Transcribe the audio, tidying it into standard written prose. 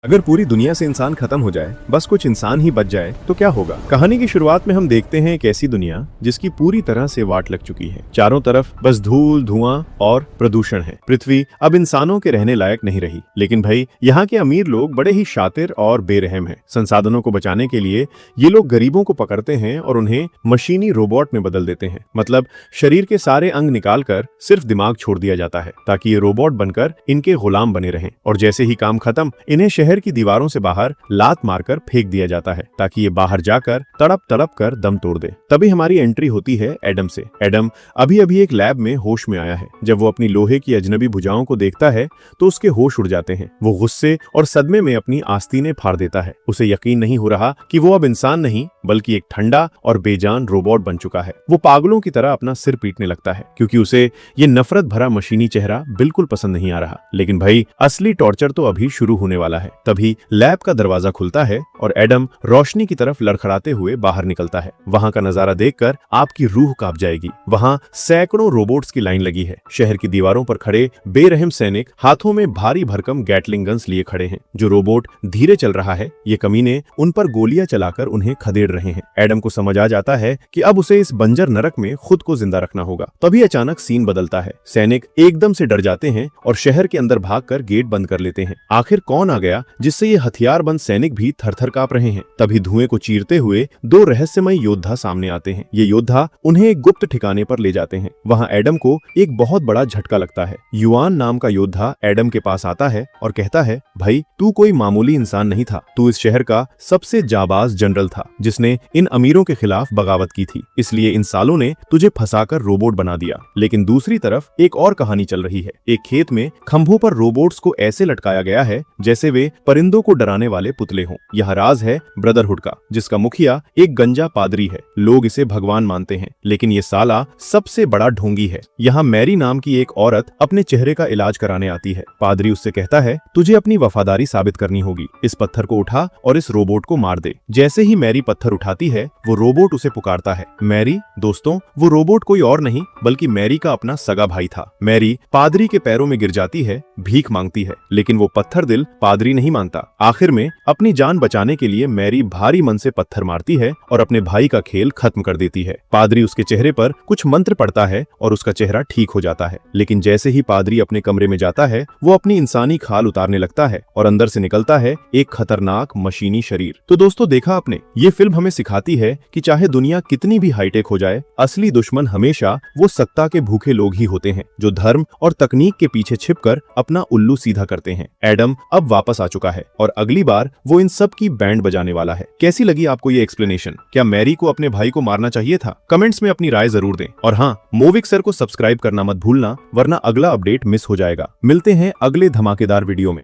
अगर पूरी दुनिया से इंसान खत्म हो जाए, बस कुछ इंसान ही बच जाए तो क्या होगा। कहानी की शुरुआत में हम देखते हैं एक ऐसी दुनिया जिसकी पूरी तरह से वाट लग चुकी है। चारों तरफ बस धूल, धुआं और प्रदूषण है। पृथ्वी अब इंसानों के रहने लायक नहीं रही। लेकिन भाई, यहाँ के अमीर लोग बड़े ही शातिर और बेरहम हैं। संसाधनों को बचाने के लिए ये लोग गरीबों को पकड़ते हैं और उन्हें मशीनी रोबोट में बदल देते हैं। मतलब शरीर के सारे अंग निकाल कर सिर्फ दिमाग छोड़ दिया जाता है ताकि ये रोबोट बनकर इनके गुलाम बने रहें। और जैसे ही काम खत्म, इन्हें शहर की दीवारों से बाहर लात मारकर फेंक दिया जाता है ताकि ये बाहर जाकर तड़प तड़प कर दम तोड़ दे। तभी हमारी एंट्री होती है एडम से। एडम अभी अभी एक लैब में होश में आया है। जब वो अपनी लोहे की अजनबी भुजाओं को देखता है तो उसके होश उड़ जाते हैं। वो गुस्से और सदमे में अपनी आस्तीनें फाड़ देता है। उसे यकीन नहीं हो रहा कि वो अब इंसान नहीं बल्कि एक ठंडा और बेजान रोबोट बन चुका है। वो पागलों की तरह अपना सिर पीटने लगता है क्योंकि उसे ये नफरत भरा मशीनी चेहरा बिल्कुल पसंद नहीं आ रहा। लेकिन भाई, असली टॉर्चर तो अभी शुरू होने वाला है। तभी लैब का दरवाजा खुलता है और एडम रोशनी की तरफ लड़खड़ाते हुए बाहर निकलता है। वहां का नजारा देखकर आपकी रूह कांप जाएगी। वहां सैकड़ों रोबोट्स की लाइन लगी है। शहर की दीवारों पर खड़े बेरहम सैनिक हाथों में भारी भरकम गैटलिंग गन्स लिए खड़े हैं। जो रोबोट धीरे चल रहा है, ये कमीने उन पर गोलियां चलाकर उन्हें खदेड़ रहे हैं। एडम को समझ आ जाता है कि अब उसे इस बंजर नरक में खुद को जिंदा रखना होगा। तभी अचानक सीन बदलता है। सैनिक एकदम से डर जाते हैं और शहर के अंदर भागकर गेट बंद कर लेते हैं। आखिर कौन आ गया जिससे ये हथियारबंद सैनिक भी थर-थर कांप रहे हैं। तभी धुएं को चीरते हुए दो रहस्यमय योद्धा सामने आते हैं। ये योद्धा उन्हें एक गुप्त ठिकाने पर ले जाते हैं। वहां एडम को एक बहुत बड़ा झटका लगता है। युआन नाम का योद्धा एडम के पास आता है और कहता है, भाई, तू कोई मामूली इंसान नहीं था। तू इस शहर का सबसे जाबाज जनरल था जिसने इन अमीरों के खिलाफ बगावत की थी। इसलिए इन सालों ने तुझे फंसाकर रोबोट बना दिया। लेकिन दूसरी तरफ एक और कहानी चल रही है। एक खेत में खंभों पर रोबोट्स को ऐसे लटकाया गया है जैसे वे परिंदों को डराने वाले पुतले हों। यह राज है ब्रदरहुड का, जिसका मुखिया एक गंजा पादरी है। लोग इसे भगवान मानते हैं, लेकिन ये साला सबसे बड़ा ढोंगी है। यहाँ मैरी नाम की एक औरत अपने चेहरे का इलाज कराने आती है। पादरी उससे कहता है, तुझे अपनी वफादारी साबित करनी होगी। इस पत्थर को उठा और इस रोबोट को मार दे। जैसे ही मैरी पत्थर उठाती है, वो रोबोट उसे पुकारता है। मैरी, दोस्तों, वो रोबोट कोई और नहीं बल्कि मैरी का अपना सगा भाई था। मैरी पादरी के पैरों में गिर जाती है, भीख मांगती है, लेकिन वो पत्थर दिल पादरी नहीं मानता। आखिर में अपनी जान बचाने के लिए मैरी भारी मन से पत्थर मारती है और अपने भाई का खेल खत्म कर देती है। पादरी उसके चेहरे पर कुछ मंत्र पढ़ता है और उसका चेहरा ठीक हो जाता है। लेकिन जैसे ही पादरी अपने कमरे में जाता है, वो अपनी इंसानी खाल उतारने लगता है और अंदर से निकलता है एक खतरनाक मशीनी शरीर। तो दोस्तों, देखा आपने, ये फिल्म हमें सिखाती है कि चाहे दुनिया कितनी भी हाईटेक हो जाए, असली दुश्मन हमेशा वो सत्ता के भूखे लोग ही होते हैं जो धर्म और तकनीक के पीछे छिपकर अपना उल्लू सीधा करते हैं। एडम अब वापस आ चुका है और अगली बार वो इन सब की बैंड बजाने वाला है। कैसी लगी आपको ये एक्सप्लेनेशन? क्या मैरी को अपने भाई को मारना चाहिए था? कमेंट्स में अपनी राय जरूर दें। और हाँ, मोविक सर को सब्सक्राइब करना मत भूलना, वरना अगला अपडेट मिस हो जाएगा। मिलते हैं अगले धमाकेदार वीडियो में।